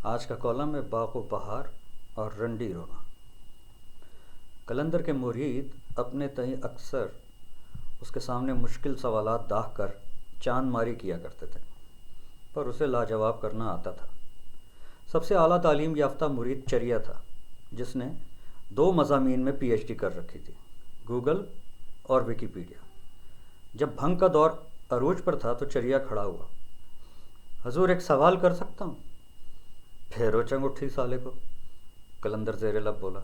آج کا کالم ہے باغ و بہار اور رنڈی رونا۔ قلندر کے مرید اپنے تئیں اکثر اس کے سامنے مشکل سوالات داغ کر چاند ماری کیا کرتے تھے، پر اسے لاجواب کرنا آتا تھا۔ سب سے اعلیٰ تعلیم یافتہ مرید چریا تھا، جس نے 2 مضامین میں پی ایچ ڈی کر رکھی تھی، گوگل اور ویکیپیڈیا۔ جب بھنگ کا دور عروج پر تھا تو چریا کھڑا ہوا۔ حضور ایک سوال کر سکتا ہوں؟ پھیرو چنگ اٹھی سالے کو، قلندر زیر لب بولا۔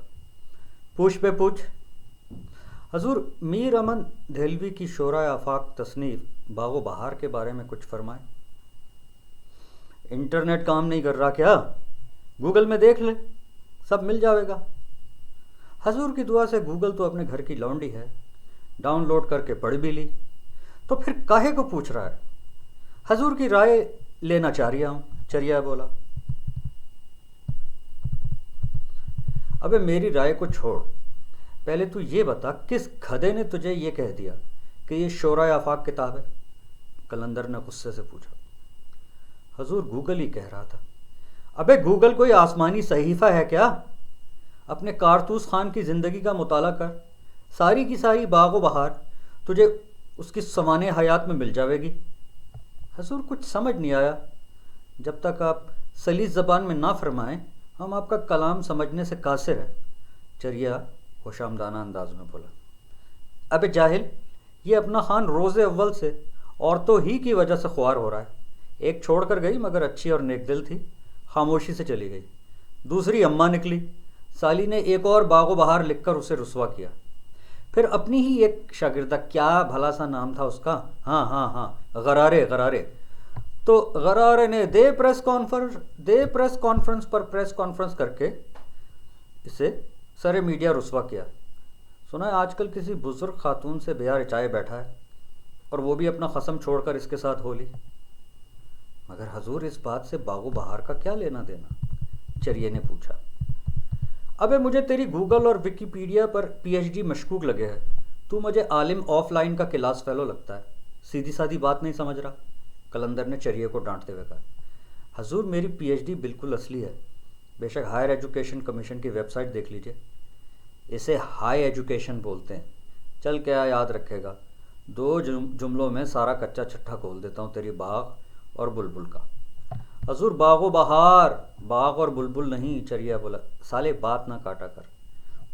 پوچھ بے پوچھ۔ حضور، میر امن دہلوی کی شورائے آفاق تصنیف باغ و بہار کے بارے میں کچھ فرمائیں۔ انٹرنیٹ کام نہیں کر رہا کیا؟ گوگل میں دیکھ لے، سب مل جاوے گا۔ حضور کی دعا سے گوگل تو اپنے گھر کی لونڈی ہے، ڈاؤن لوڈ کر کے پڑھ بھی لی، تو پھر کاہے کو پوچھ رہا ہے؟ حضور کی رائے لینا چاہ رہا ہوں، چریا بولا۔ ابے میری رائے کو چھوڑ، پہلے تو یہ بتا کس گدھے نے تجھے یہ کہہ دیا کہ یہ شورائے آفاق کتاب ہے؟ قلندر نے غصے سے پوچھا۔ حضور گوگل ہی کہہ رہا تھا۔ ابے گوگل کوئی آسمانی صحیفہ ہے کیا؟ اپنے کارتوس خان کی زندگی کا مطالعہ کر، ساری کی ساری باغ و بہار تجھے اس کی سوانح حیات میں مل جاوے گی۔ حضور کچھ سمجھ نہیں آیا، جب تک آپ سلیس زبان میں نہ فرمائیں ہم آپ کا کلام سمجھنے سے قاصر ہیں، چریا خوش آمدانہ انداز میں بولا۔ ابے جاہل، یہ اپنا خان روز اول سے عورتوں ہی کی وجہ سے خوار ہو رہا ہے۔ ایک چھوڑ کر گئی مگر اچھی اور نیک دل تھی، خاموشی سے چلی گئی۔ دوسری اماں نکلی، سالی نے ایک اور باغ و بہار لکھ کر اسے رسوا کیا۔ پھر اپنی ہی ایک شاگردہ، کیا بھلا سا نام تھا اس کا، ہاں غرارے تو غرارے نے دے پریس کانفرنس پر پریس کانفرنس کر کے اسے سر میڈیا رسوا کیا۔ سنا ہے آج کل کسی بزرگ خاتون سے بیاہ رچائے بیٹھا ہے، اور وہ بھی اپنا قسم چھوڑ کر اس کے ساتھ ہو لی۔ مگر حضور اس بات سے باغ و بہار کا کیا لینا دینا؟ چریے نے پوچھا۔ ابے مجھے تیری گوگل اور ویکیپیڈیا پر پی ایچ ڈی مشکوک لگے ہے، تو مجھے عالم آف لائن کا کلاس فیلو لگتا ہے، سیدھی سادھی بات نہیں سمجھ رہا؟ قلندر نے چریے کو ڈانٹتے ہوئے کہا۔ حضور میری پی ایچ ڈی بالکل اصلی ہے، بے شک ہائر ایجوکیشن کمیشن کی ویب سائٹ دیکھ لیجئے، اسے ہائی ایجوکیشن بولتے ہیں۔ چل کیا یاد رکھے گا، 2 جملوں میں سارا کچا چھٹا کھول دیتا ہوں تیری باغ اور بلبل کا۔ حضور باغ و بہار، باغ اور بلبل نہیں، چریا بولا۔ سالے بات نہ کاٹا کر،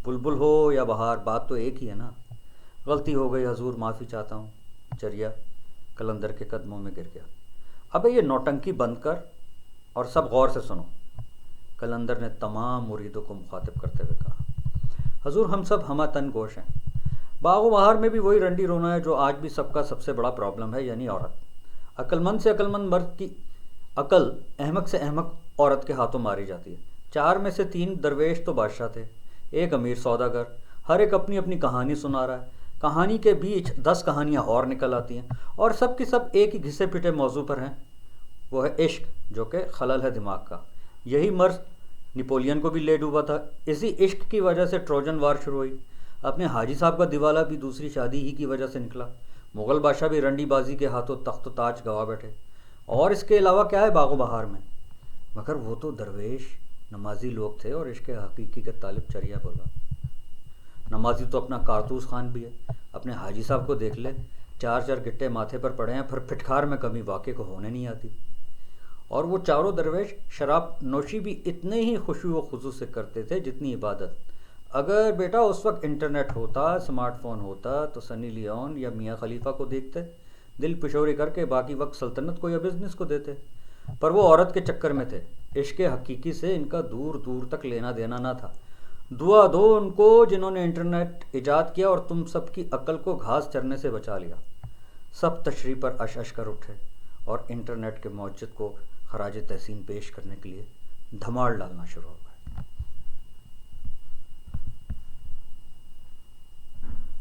بلبل ہو یا بہار بات تو ایک ہی ہے نا۔ غلطی ہو گئی حضور، معافی چاہتا ہوں، چریا قلندر کے قدموں میں گر گیا۔ ابے یہ نوٹنکی بند کر اور سب غور سے سنو، قلندر نے تمام مریدوں کو مخاطب کرتے ہوئے کہا۔ حضور ہم سب ہمہ تن گوش ہیں، باغ و بہار میں بھی وہی رنڈی رونا ہے جو آج بھی سب کا سب سے بڑا پرابلم ہے، یعنی عورت۔ عقل مند سے عقل مند مرد کی عقل احمق سے احمق عورت کے ہاتھوں ماری جاتی ہے۔ 4 میں سے 3 درویش تو بادشاہ تھے، ایک امیر سوداگر، ہر ایک اپنی اپنی کہانی سنا رہا ہے، کہانی کے بیچ 10 کہانیاں اور نکل آتی ہیں، اور سب کی سب ایک ہی گھسے پٹے موضوع پر ہیں، وہ ہے عشق، جو کہ خلل ہے دماغ کا۔ یہی مرض نپولین کو بھی لے ڈوبا تھا، اسی عشق کی وجہ سے ٹروجن وار شروع ہوئی۔ اپنے حاجی صاحب کا دیوالا بھی دوسری شادی ہی کی وجہ سے نکلا، مغل بادشاہ بھی رنڈی بازی کے ہاتھوں تخت و تاج گوا بیٹھے۔ اور اس کے علاوہ کیا ہے باغ و بہار میں؟ مگر وہ تو درویش نمازی لوگ تھے اور عشق حقیقی کے طالب، چریا بولا۔ نمازی تو اپنا کارتوس خان بھی ہے، اپنے حاجی صاحب کو دیکھ لے، 4 گٹے ماتھے پر پڑے ہیں، پھر پھٹکار میں کمی واقع کو ہونے نہیں آتی۔ اور وہ چاروں درویش شراب نوشی بھی اتنے ہی خشوع و خضوع سے کرتے تھے جتنی عبادت۔ اگر بیٹا اس وقت انٹرنیٹ ہوتا، اسمارٹ فون ہوتا، تو سنی لیون یا میاں خلیفہ کو دیکھتے، دل پشوری کر کے باقی وقت سلطنت کو یا بزنس کو دیتے۔ پر وہ عورت کے چکر میں تھے، عشق حقیقی سے ان کا دور دور تک لینا دینا نہ تھا۔ دعا دو ان کو جنہوں نے انٹرنیٹ ایجاد کیا اور تم سب کی عقل کو گھاس چرنے سے بچا لیا۔ سب تشریح پر اش اش کر اٹھے اور انٹرنیٹ کے موجد کو خراج تحسین پیش کرنے کے لیے دھماڑ ڈالنا شروع ہو۔